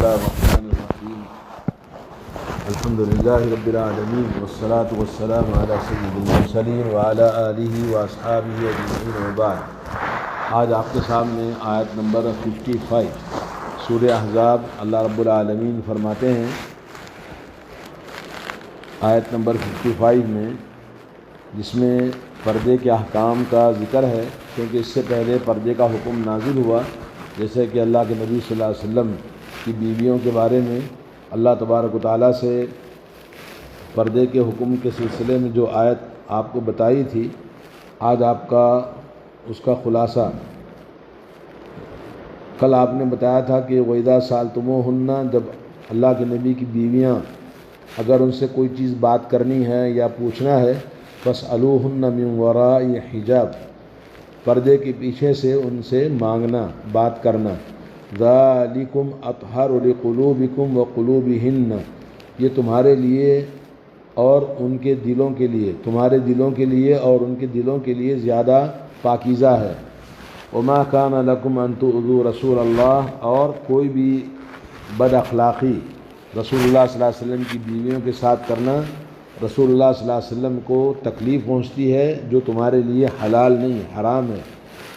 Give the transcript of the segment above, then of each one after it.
الله الرحمن الرحيم الحمد لله رب العالمين والصلاة والسلام على سيد المرسلين وعلى آله وأصحابه أجمعين وبعد۔ آج آپ کے سامنے آیت نمبر 55 سورہ احزاب اللہ رب العالمین فرماتے ہیں آیت نمبر 55 میں، جس میں پردے کے احکام کا ذکر ہے، کیونکہ اس سے پہلے پردے کا حکم نازل ہوا، جیسے کہ اللہ کے نبی صلی اللہ علیہ وسلم کی بیویوں کے بارے میں اللہ تبارک و تعالیٰ سے پردے کے حکم کے سلسلے میں جو آیت آپ کو بتائی تھی، آج آپ کا اس کا خلاصہ۔ کل آپ نے بتایا تھا کہ وَإِذَا سَأَلْتُمُوهُنَّ، جب اللہ کے نبی کی بیویاں اگر ان سے کوئی چیز بات کرنی ہے یا پوچھنا ہے، فَاسْأَلُوهُنَّ مِنْ وَرَاءِ حِجَابٍ، پردے کے پیچھے سے ان سے مانگنا، بات کرنا۔ ذَلِكُمْ أَطْهَرُ لِقُلُوبِكُمْ وَقُلُوبِهِنَّ، یہ تمہارے لیے اور ان کے دلوں کے لیے، تمہارے دلوں کے لیے اور ان کے دلوں کے لیے زیادہ پاکیزہ ہے۔ وَمَا كَانَ لَكُمْ أَن تُؤْذُوا رَسُولَ اللَّهِ، اور کوئی بھی بد اخلاقی رسول اللہ صلی اللہ علیہ وسلم کی بیویوں کے ساتھ کرنا، رسول اللہ صلی اللہ علیہ وسلم کو تکلیف پہنچتی ہے، جو تمہارے لیے حلال نہیں، حرام ہے۔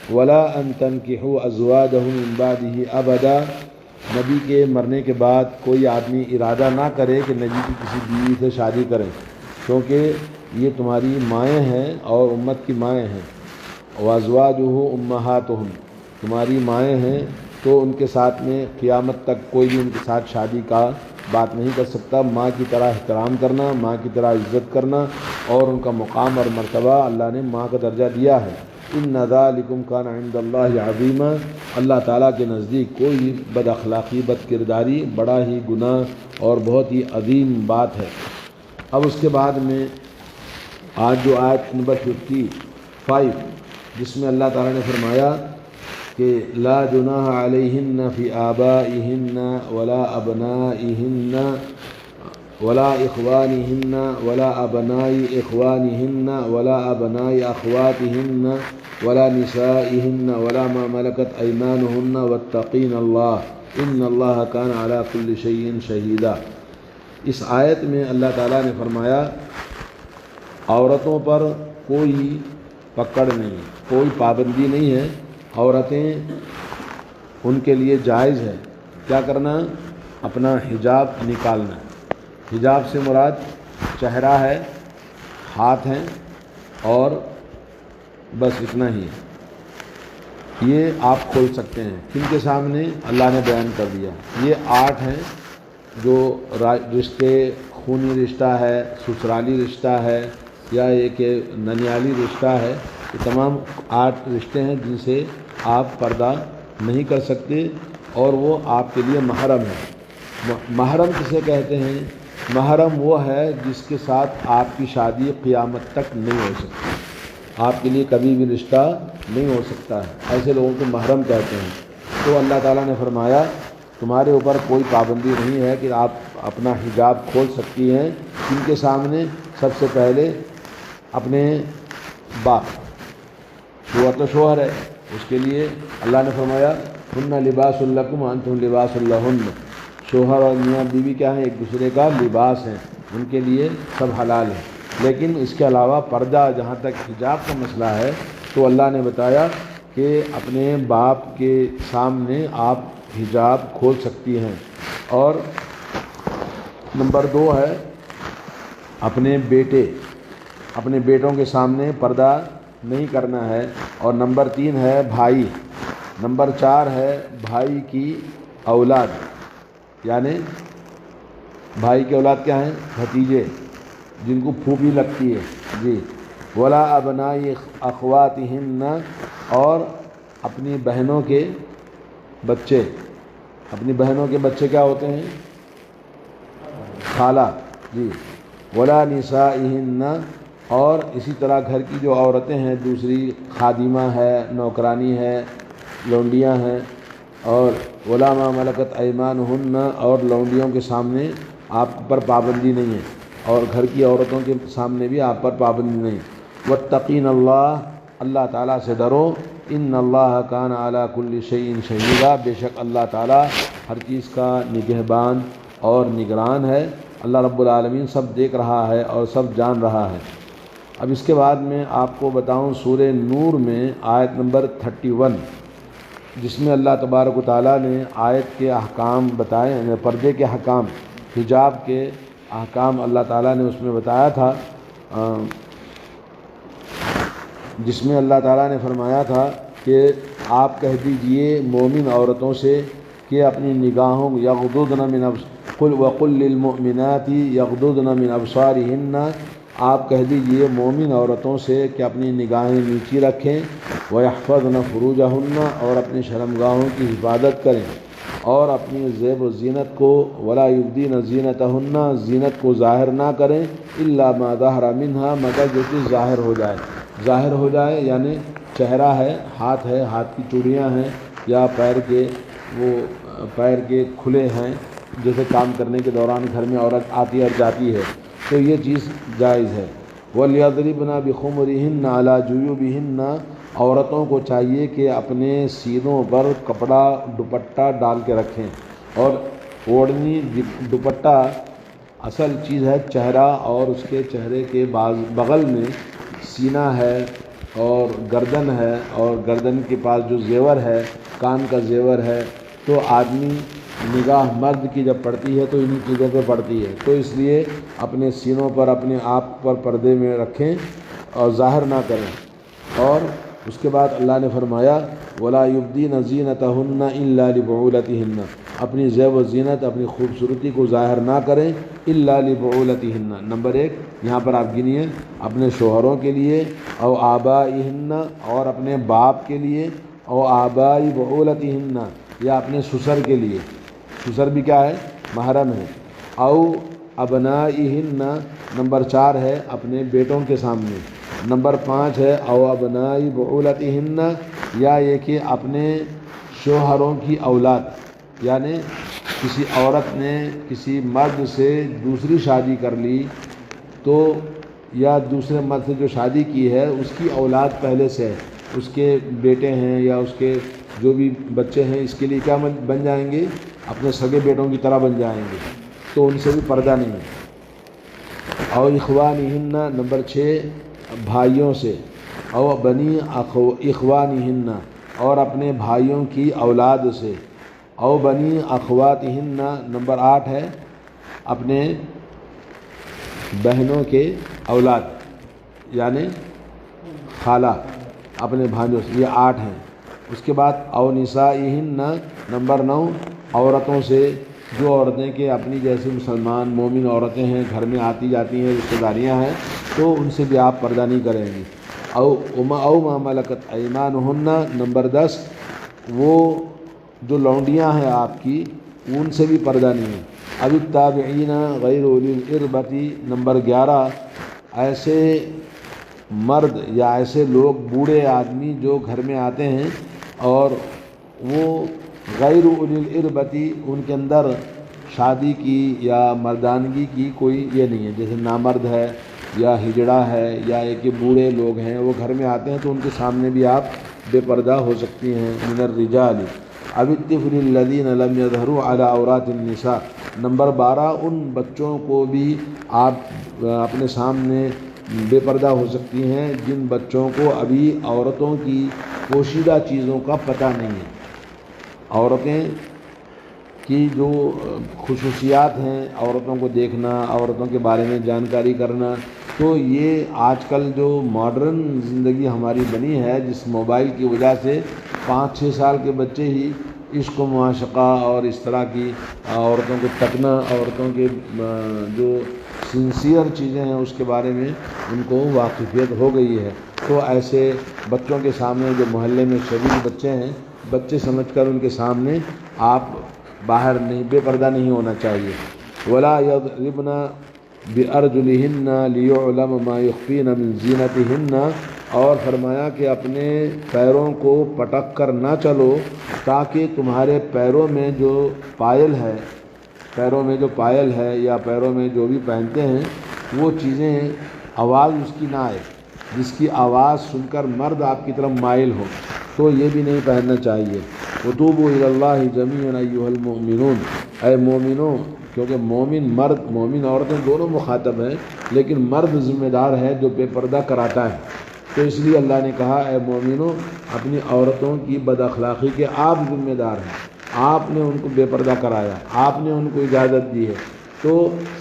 وَلَا أَن تَنكِحُوا أَزْوَاجَهُ مِن بَعْدِهِ أَبَدًا، نبی کے مرنے کے بعد کوئی آدمی ارادہ نہ کرے کہ نبی کی کسی بیوی سے شادی کریں، کیونکہ یہ تمہاری مائیں ہیں اور امت کی مائیں ہیں۔ وَأَزْوَاجُهُ أُمَّهَاتُهُمْ، تمہاری مائیں ہیں، تو ان کے ساتھ میں قیامت تک کوئی بھی ان کے ساتھ شادی کا بات نہیں کر سکتا۔ ماں کی طرح احترام کرنا، ماں کی طرح عزت کرنا، اور ان کا مقام اور مرتبہ اللہ نے ماں کا درجہ دیا ہے۔ إِنَّ ذَلِكُمْ كَانَ عِندَ اللَّهِ عَظِيمًا، اللہ تعالیٰ کے نزدیک کوئی بھی بد اخلاقی، بد کرداری بڑا ہی گناہ اور بہت ہی عظیم بات ہے۔ اب اس کے بعد میں آج جو آیت نمبر 55، جس میں اللہ تعالیٰ نے فرمایا کہ لا جناح علیہن فی آبائہن ولا ابنائہن ولا اخوانہن ولا ابنائی اخوانہن ولا ابنائی اخواتہن ولا نسائہن ولا ما ملکت ایمانہن واتقین اللہ ان اللہ کان علی کل شیء شہیدا۔ اس آیت میں اللہ تعالیٰ نے فرمایا عورتوں پر کوئی پکڑ نہیں، کوئی پابندی نہیں ہے، عورتیں ان کے لیے جائز ہے کیا کرنا، اپنا حجاب نکالنا۔ حجاب سے مراد چہرہ ہے، ہاتھ ہیں، اور بس اتنا ہی ہے۔ یہ آپ کھول سکتے ہیں، کن کے سامنے؟ اللہ نے بیان کر دیا۔ یہ 8 ہیں جو رشتے، خونی رشتہ ہے، سسرالی رشتہ ہے، یا ایک ننیالی رشتہ ہے، یہ تمام 8 رشتے ہیں جن سے آپ پردہ نہیں کر سکتے، اور وہ آپ کے لیے محرم ہے۔ محرم کسے کہتے ہیں؟ محرم وہ ہے جس کے ساتھ آپ کی شادی قیامت تک نہیں ہو سکتی، آپ کے لیے کبھی بھی رشتہ نہیں ہو سکتا ہے، ایسے لوگوں کو محرم کہتے ہیں۔ تو اللہ تعالیٰ نے فرمایا تمہارے اوپر کوئی پابندی نہیں ہے کہ آپ اپنا حجاب کھول سکتی ہیں۔ ان کے سامنے سب سے پہلے اپنے باپ، وہ تو شوہر ہے، اس کے لیے اللہ نے فرمایا ہن لباس لکم وانتم لباس لہن، شوہر اور میاں بیوی کیا ہیں؟ ایک دوسرے کا لباس ہیں، ان کے لیے سب حلال ہے۔ لیکن اس کے علاوہ پردہ، جہاں تک حجاب کا مسئلہ ہے، تو اللہ نے بتایا کہ اپنے باپ کے سامنے آپ حجاب کھول سکتی ہیں۔ اور نمبر 2 ہے اپنے بیٹوں کے سامنے پردہ نہیں کرنا ہے۔ اور نمبر 3 ہے بھائی۔ نمبر 4 ہے بھائی کی اولاد، یعنی بھائی کی اولاد کیا ہیں؟ بھتیجے، جن کو پھوپھی لگتی ہے جی۔ ولا ابنائی اخواتہن، اور اپنی بہنوں کے بچے۔ اپنی بہنوں کے بچے کیا ہوتے ہیں؟ خالہ جی۔ ولا نسائہن، اور اسی طرح گھر کی جو عورتیں ہیں، دوسری خادمہ ہے، نوکرانی ہے، لونڈیاں ہیں۔ اور ولا ما ملکت ایمانہن، اور لونڈیوں کے سامنے آپ پر پابندی نہیں ہے، اور گھر کی عورتوں کے سامنے بھی آپ پر پابندی نہیں۔ واتقین اللہ، اللہ تعالیٰ سے ڈرو۔ ان اللہ کان علی کل شیء شہیدا، بے شک اللہ تعالیٰ ہر چیز کا نگہبان اور نگران ہے۔ اللہ رب العالمین سب دیکھ رہا ہے اور سب جان رہا ہے۔ اب اس کے بعد میں آپ کو بتاؤں سورہ نور میں آیت نمبر 31، جس میں اللہ تبارک و تعالیٰ نے آیت کے احکام بتائے، یعنی پردے کے احکام، حجاب کے احکام اللہ تعالیٰ نے اس میں بتایا تھا، جس میں اللہ تعالیٰ نے فرمایا تھا کہ آپ کہہ دیجئے مومن عورتوں سے کہ اپنی نگاہوں یغضضن من قل وقل للمؤمنات یغضضن من ابصارہن، آپ کہہ دیجئے مومن عورتوں سے کہ اپنی نگاہیں نیچی رکھیں، وَيَحْفَظْنَ فُرُوجَهُنَّ، اور اپنی شرمگاہوں کی حفاظت کریں، اور اپنی زیب و زینت کو وَلَا يُبْدِينَ زِينَتَهُنَّ، زینت کو ظاہر نہ کریں، إِلَّا مَا ظَهَرَ مِنْهَا، مگر جو چیز ظاہر ہو جائے، ظاہر ہو جائے یعنی چہرہ ہے، ہاتھ کی چوڑیاں ہیں، یا پیر کے کھلے ہیں، جیسے کام کرنے کے دوران گھر میں عورت آتی اور جاتی ہے تو یہ چیز جائز ہے۔ وَلْيَضْرِبْنَ بِخُمُرِهِنَّ عَلَى جُيُوبِهِنَّ، عورتوں کو چاہیے کہ اپنے سینوں پر کپڑا دوپٹہ ڈال کے رکھیں، اور اوڑھنی دوپٹہ اصل چیز ہے چہرہ، اور اس کے چہرے کے بغل میں سینہ ہے اور گردن ہے، اور گردن کے پاس جو زیور ہے، کان کا زیور ہے، تو آدمی نگاہ مرد کی جب پڑتی ہے تو انہی چیزوں پہ پڑتی ہے، تو اس لیے اپنے سینوں پر اپنے آپ پر پردے میں رکھیں اور ظاہر نہ کریں۔ اور اس کے بعد اللہ نے فرمایا وَلَا يُبْدِينَ زِينَتَهُنَّ إِلَّا لِبُعُولَتِهِنَّ، اپنی زیب و زینت، اپنی خوبصورتی کو ظاہر نہ کریں، إِلَّا لِبُعُولَتِهِنَّ، نمبر 1 یہاں پر آپ گنیے، اپنے شوہروں کے لیے، او آبائهن، اور اپنے باپ کے لیے، او آبائی بعولتهن، یا اپنے سسر کے لیے، سسر بھی کیا ہے؟ محرم ہے، او ابنائہن، نمبر 4 ہے اپنے بیٹوں کے سامنے، نمبر 5 ہے او ابنائی بعولتہن، یا یہ کہ اپنے شوہروں کی اولاد، یعنی کسی عورت نے کسی مرد سے دوسری شادی کر لی تو، یا دوسرے مرد سے جو شادی کی ہے اس کی اولاد پہلے سے ہے، اس کے بیٹے ہیں یا اس کے جو بھی بچے ہیں، اس کے لیے کیا بن جائیں گے؟ اپنے سگے بیٹوں کی طرح بن جائیں گے، تو ان سے بھی پردہ نہیں ہے۔ اور اخوانہن، نمبر 6 بھائیوں سے، او بنی اخوانہن، اور اپنے بھائیوں کی اولاد سے، او بنی اخواتہن، نمبر 8 ہے اپنے بہنوں کے اولاد، یعنی خالہ، اپنے بھانجوں سے، یہ 8 ہیں۔ اس کے بعد او نسائہن، نمبر 9 عورتوں سے، جو عورتیں کہ اپنی جیسے مسلمان مومن عورتیں ہیں، گھر میں آتی جاتی ہیں، رشتہ داریاں ہیں، تو ان سے بھی آپ پردہ نہیں کریں گے۔ او ما ملکت ایمانہن، نمبر 10 وہ جو لونڈیاں ہیں آپ کی، ان سے بھی پردہ نہیں ہے۔ اب التابعین غیر اولی الاربۃ، نمبر 11 ایسے مرد یا ایسے لوگ، بوڑھے آدمی جو گھر میں آتے ہیں اور وہ غیر اولی الاربۃ، ان کے اندر شادی کی یا مردانگی کی کوئی یہ نہیں ہے، جیسے نامرد ہے یا ہجڑا ہے، یا ایک بوڑھے لوگ ہیں وہ گھر میں آتے ہیں تو ان کے سامنے بھی آپ بے پردہ ہو سکتی ہیں۔ من الرجال اب الطفل الذین لم یظہروا علی عورات النساء، نمبر 12 ان بچوں کو بھی آپ اپنے سامنے بے پردہ ہو سکتی ہیں جن بچوں کو ابھی عورتوں کی پوشیدہ چیزوں کا پتہ نہیں ہے۔ عورتیں کی جو خصوصیات ہیں، عورتوں کو دیکھنا، عورتوں کے بارے میں جانکاری کرنا، تو یہ آج کل جو ماڈرن زندگی ہماری بنی ہے، جس موبائل کی وجہ سے 5-6 سال کے بچے ہی عشق و معاشقہ اور اس طرح کی عورتوں کو تکنا، عورتوں کے جو سنسیئر چیزیں ہیں اس کے بارے میں ان کو واقفیت ہو گئی ہے، تو ایسے بچوں کے سامنے، جو محلے میں شریف بچے ہیں، بچے سمجھ کر ان کے سامنے آپ باہر نہیں، بے پردہ نہیں ہونا چاہیے۔ ولا یضربن بارجلہن لیعلم ما یخفین من زینتہن، اور فرمایا کہ اپنے پیروں کو پٹک کر نہ چلو تاکہ تمہارے پیروں میں جو پائل ہے، پیروں میں جو پائل ہے یا پیروں میں جو بھی پہنتے ہیں وہ چیزیں آواز اس کی نہ آئے، جس کی آواز سن کر مرد آپ کی طرف مائل ہو، تو یہ بھی نہیں پہننا چاہیے۔ وتوبوا الی اللہ جمیعا ایھا المؤمنون، اے مومنوں، کیونکہ مومن مرد، مومن عورتیں دونوں مخاطب ہیں، لیکن مرد ذمہ دار ہے جو بے پردہ کراتا ہے، تو اس لیے اللہ نے کہا اے مومنوں اپنی عورتوں کی بد اخلاقی کے آپ ذمہ دار ہیں، آپ نے ان کو بے پردہ کرایا، آپ نے ان کو اجازت دی ہے، تو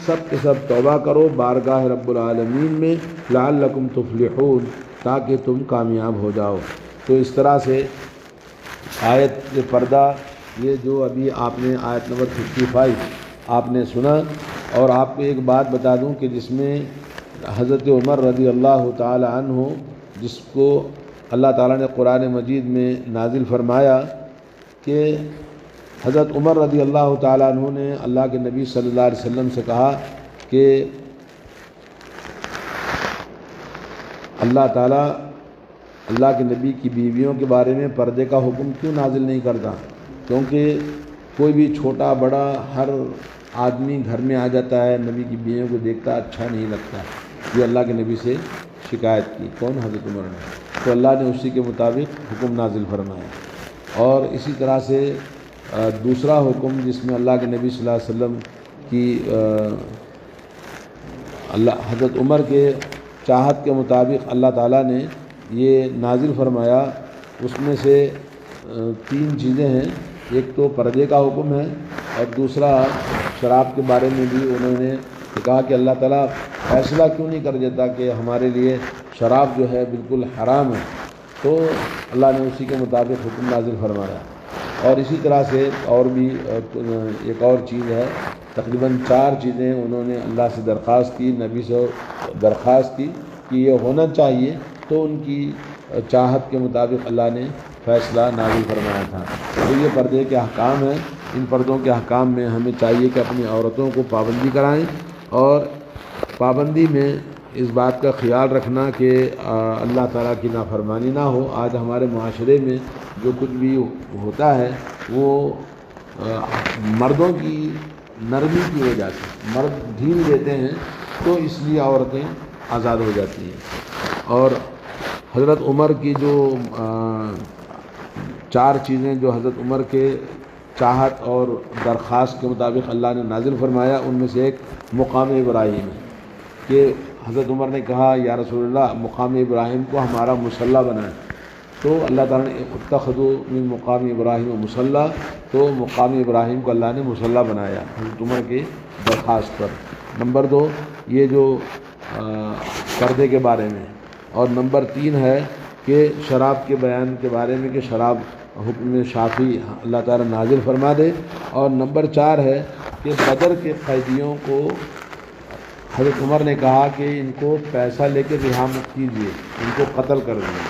سب کے سب توبہ کرو بارگاہ رب العالمین میں، لعلکم تفلحون، تاکہ تم کامیاب ہو جاؤ۔ تو اس طرح سے آیت پردہ، یہ جو ابھی آپ نے آیت نمبر 55 آپ نے سنا، اور آپ کو ایک بات بتا دوں کہ جس میں حضرت عمر رضی اللہ تعالی عنہ، جس کو اللہ تعالیٰ نے قرآن مجید میں نازل فرمایا کہ حضرت عمر رضی اللہ تعالیٰ عنہ نے اللہ کے نبی صلی اللہ علیہ وسلم سے کہا کہ اللہ تعالیٰ اللہ کے نبی کی بیویوں کے بارے میں پردے کا حکم کیوں نازل نہیں کرتا، کیونکہ کوئی بھی چھوٹا بڑا ہر آدمی گھر میں آ جاتا ہے، نبی کی بیویوں کو دیکھتا اچھا نہیں لگتا، یہ اللہ کے نبی سے شکایت کی، کون؟ حضرت عمر نے، تو اللہ نے اسی کے مطابق حکم نازل فرمایا۔ اور اسی طرح سے دوسرا حکم جس میں اللہ کے نبی صلی اللہ علیہ وسلم کی حضرت عمر کے چاہت کے مطابق اللہ تعالیٰ نے یہ نازل فرمایا، اس میں سے 3 چیزیں ہیں، ایک تو پردے کا حکم ہے، اور دوسرا شراب کے بارے میں بھی انہوں نے کہا کہ اللہ تعالیٰ فیصلہ کیوں نہیں کر دیتا کہ ہمارے لیے شراب جو ہے بالکل حرام ہے، تو اللہ نے اسی کے مطابق حکم نازل فرمایا۔ اور اسی طرح سے اور بھی ایک اور چیز ہے، تقریباً 4 چیزیں انہوں نے اللہ سے درخواست کی، نبی سے درخواست کی کہ یہ ہونا چاہیے، تو ان کی چاہت کے مطابق اللہ نے فیصلہ نازل فرمایا تھا۔ تو یہ پردے کے احکام ہیں، ان پردوں کے احکام میں ہمیں چاہیے کہ اپنی عورتوں کو پابندی کرائیں، اور پابندی میں اس بات کا خیال رکھنا کہ اللہ تعالیٰ کی نافرمانی نہ ہو۔ آج ہمارے معاشرے میں جو کچھ بھی ہوتا ہے وہ مردوں کی نرمی کی وجہ سے، مرد ڈھیل دیتے ہیں، تو اس لیے عورتیں آزاد ہو جاتی ہیں۔ اور حضرت عمر کی جو 4 چیزیں جو حضرت عمر کے چاہت اور درخواست کے مطابق اللہ نے نازل فرمایا، ان میں سے ایک مقام ابراہیم ہے، کہ حضرت عمر نے کہا یا رسول اللہ مقام ابراہیم کو ہمارا مصلی بنائیں، تو اللہ تعالیٰ نے اتخذوا من مقام ابراہیم مصلی، تو مقام ابراہیم کو اللہ نے مصلی بنایا حضرت عمر کی درخواست پر۔ نمبر 2 یہ جو پردے کے بارے میں، اور نمبر 3 ہے کہ شراب کے بیان کے بارے میں کہ شراب حکم شافی اللہ تعالیٰ نازل فرما دے، اور نمبر 4 ہے کہ بدر کے قیدیوں کو حضرت عمر نے کہا کہ ان کو پیسہ لے کے رہا مت کیجیے، ان کو قتل کر دیں۔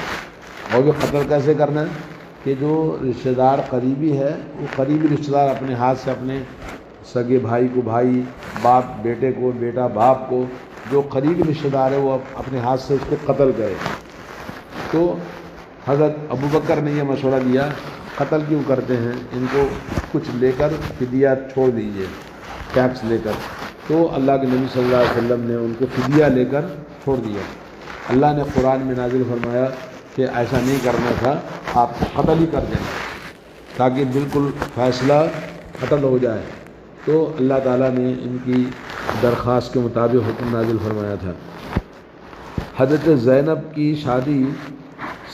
اور یہ قتل کیسے کرنا ہے کہ جو رشتہ دار قریبی ہے، وہ قریبی رشتہ دار اپنے ہاتھ سے اپنے سگے بھائی کو بھائی، باپ بیٹے کو، بیٹا باپ کو، جو قریبی رشتہ دار ہے وہ اپنے ہاتھ سے اس کو قتل کرے۔ تو حضرت ابوبکر نے یہ مشورہ دیا، قتل کیوں کرتے ہیں، ان کو کچھ لے کر فدیہ چھوڑ دیجیے، ٹیکس لے کر۔ تو اللہ کے نبی صلی اللہ علیہ وسلم نے ان کو فدیہ لے کر چھوڑ دیا۔ اللہ نے قرآن میں نازل فرمایا کہ ایسا نہیں کرنا تھا، آپ قتل ہی کر دیں تاکہ بالکل فیصلہ قتل ہو جائے۔ تو اللہ تعالیٰ نے ان کی درخواست کے مطابق حکم نازل فرمایا تھا۔ حضرت زینب کی شادی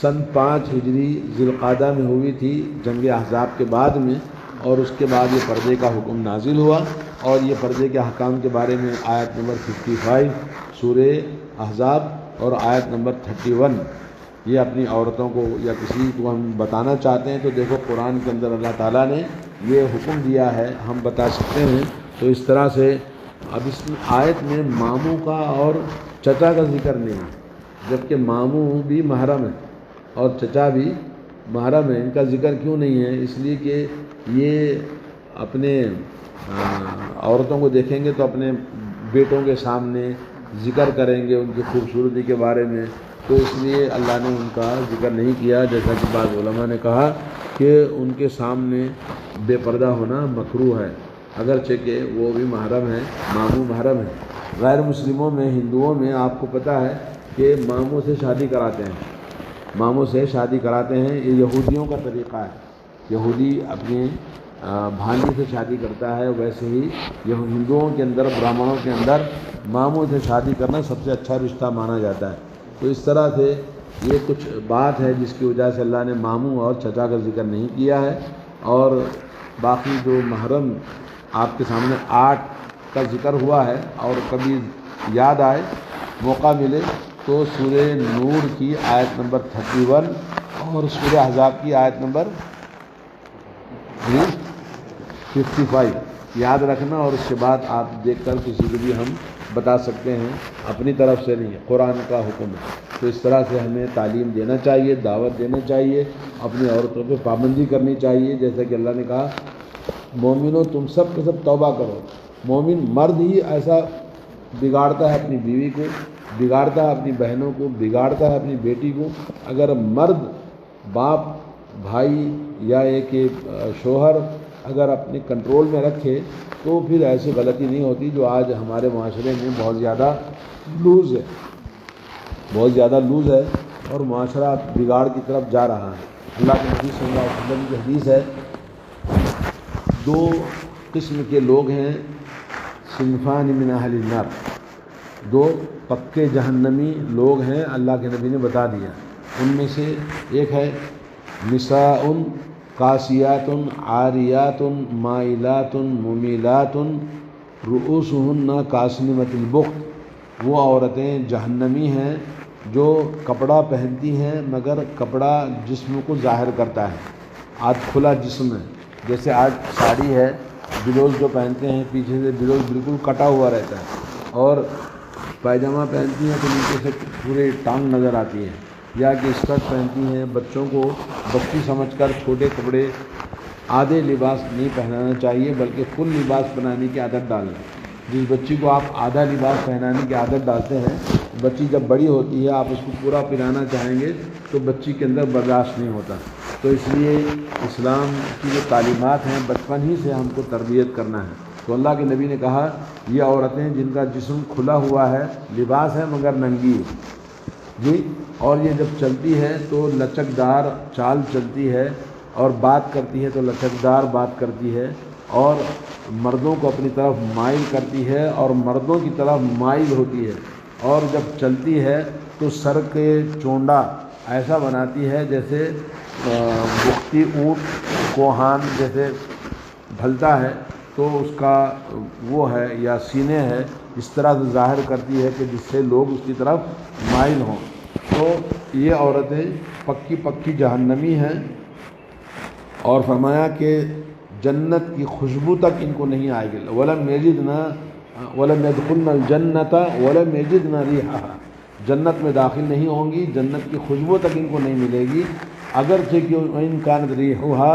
سن 5 ہجری ذی القعدہ میں ہوئی تھی، جنگ احزاب کے بعد میں، اور اس کے بعد یہ پردے کا حکم نازل ہوا، اور یہ پردے کے احکام کے بارے میں آیت نمبر 55 سورہ احزاب اور آیت نمبر 31، یہ اپنی عورتوں کو یا کسی کو ہم بتانا چاہتے ہیں تو دیکھو قرآن کے اندر اللہ تعالیٰ نے یہ حکم دیا ہے، ہم بتا سکتے ہیں۔ تو اس طرح سے اب اس آیت میں ماموں کا اور چچا کا ذکر نہیں ہے، جبکہ ماموں بھی محرم ہے اور چچا بھی محرم ہے، ان کا ذکر کیوں نہیں ہے؟ اس لیے کہ یہ اپنے عورتوں کو دیکھیں گے تو اپنے بیٹوں کے سامنے ذکر کریں گے ان کی خوبصورتی کے بارے میں، تو اس لیے اللہ نے ان کا ذکر نہیں کیا، جیسا کہ بعض علماء نے کہا کہ ان کے سامنے بے پردہ ہونا مکروہ ہے، اگرچہ کہ وہ بھی محرم ہے، ماموں محرم ہے۔ غیر مسلموں میں، ہندوؤں میں آپ کو پتہ ہے کہ ماموں سے شادی کراتے ہیں، ماموں سے شادی کراتے ہیں. یہ یہودیوں کا طریقہ ہے. یہودی اپنے بھانجی سے شادی کرتا ہے، ویسے ہی یہ ہندوؤں کے اندر، برہمنوں کے اندر ماموں سے شادی کرنا سب سے اچھا رشتہ مانا جاتا ہے. تو اس طرح سے یہ کچھ بات ہے جس کی وجہ سے اللہ نے ماموں اور چچا کا ذکر نہیں کیا ہے. اور باقی جو محرم آپ کے سامنے 8 کا ذکر ہوا ہے، اور کبھی یاد آئے موقع ملے تو سورہ نور کی آیت نمبر 31 اور سورہ احزاب کی آیت نمبر 55 یاد رکھنا، اور اس کے بعد آپ دیکھ کر کسی کو بھی ہم بتا سکتے ہیں، اپنی طرف سے نہیں، قرآن کا حکم ہے. تو اس طرح سے ہمیں تعلیم دینا چاہیے، دعوت دینا چاہیے، اپنی عورتوں پہ پابندی کرنی چاہیے. جیسا کہ اللہ نے کہا مومنوں تم سب کے سب توبہ کرو. مومن مرد ہی ایسا بگاڑتا ہے اپنی بیوی کو، بگاڑتا ہے اپنی بہنوں کو، بگاڑتا ہے اپنی بیٹی کو. اگر مرد باپ بھائی یا ایک شوہر اگر اپنے کنٹرول میں رکھے تو پھر ایسی غلطی نہیں ہوتی جو آج ہمارے معاشرے میں بہت زیادہ لوز ہے، بہت زیادہ لوز ہے، اور معاشرہ بگاڑ کی طرف جا رہا ہے. اللہ کے نبی صلی اللہ علیہ وسلم کی حدیث ہے 2 قسم کے لوگ ہیں، صنفان من اہل النار، 2 پکے جہنمی لوگ ہیں، اللہ کے نبی نے بتا دیا. ان میں سے ایک ہے نساء قاسیات عاریات مائلات ممیلات رؤوسہن کاسنمۃ البخت. وہ عورتیں جہنمی ہیں جو کپڑا پہنتی ہیں مگر کپڑا جسم کو ظاہر کرتا ہے. آج کھلا جسم ہے، جیسے آج ساڑی ہے، بلوز جو پہنتے ہیں پیچھے سے بلوز بالکل کٹا ہوا رہتا ہے، اور پائجامہ پہنتی ہیں تو نیچے سے پورے ٹانگ نظر آتی ہے، یا کہ اسکرٹ پہنتی ہیں. بچوں کو بچی سمجھ کر چھوٹے کپڑے آدھے لباس نہیں پہنانا چاہیے بلکہ فل لباس پہنانے کی عادت ڈالنا. جس بچی کو آپ آدھا لباس پہنانے کی عادت ڈالتے ہیں، بچی جب بڑی ہوتی ہے آپ اس کو پورا پہنانا چاہیں گے تو بچی کے اندر برداشت نہیں ہوتا. تو اس لیے اسلام کی جو تعلیمات ہیں بچپن ہی سے ہم کو تربیت کرنا ہے. تو اللہ کے نبی نے کہا یہ عورتیں جن کا جسم کھلا ہوا ہے، لباس ہے مگر ننگی ہے جی، اور یہ جب چلتی ہے تو لچکدار چال چلتی ہے، اور بات کرتی ہے تو لچکدار بات کرتی ہے، اور مردوں کو اپنی طرف مائل کرتی ہے اور مردوں کی طرف مائل ہوتی ہے. اور جب چلتی ہے تو سر کے چونڈا ایسا بناتی ہے جیسے بختی اونٹ کوہان جیسے ڈھلتا ہے تو اس کا وہ ہے یا سینے ہے، اس طرح سے ظاہر کرتی ہے کہ جس سے لوگ اس کی طرف مائل ہوں. تو یہ عورتیں پکی پکی جہنمی ہیں، اور فرمایا کہ جنت کی خوشبو تک ان کو نہیں آئے گی. وَلَمْ يَدْخُلْنَ الْجَنَّةَ وَلَمْ يَجِدْنَ رِيحَهَا، جنت میں داخل نہیں ہوں گی، جنت کی خوشبو تک ان کو نہیں ملے گی. اگرچہ کہ ان كانت ريحها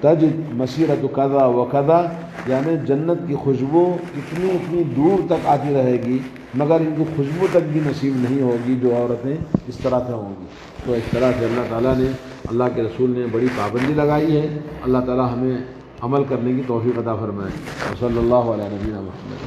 تجد مسیرۃ کذا و کذا، یعنی جنت کی خوشبو اتنی دور تک آتی رہے گی مگر ان کو خوشبو تک بھی نصیب نہیں ہوگی جو عورتیں اس طرح سے ہوں گی. تو اس طرح سے اللہ تعالیٰ نے، اللہ کے رسول نے بڑی پابندی لگائی ہے. اللہ تعالیٰ ہمیں عمل کرنے کی توفیق عطا فرمائے. صلی اللہ علیہ نبینا محمد.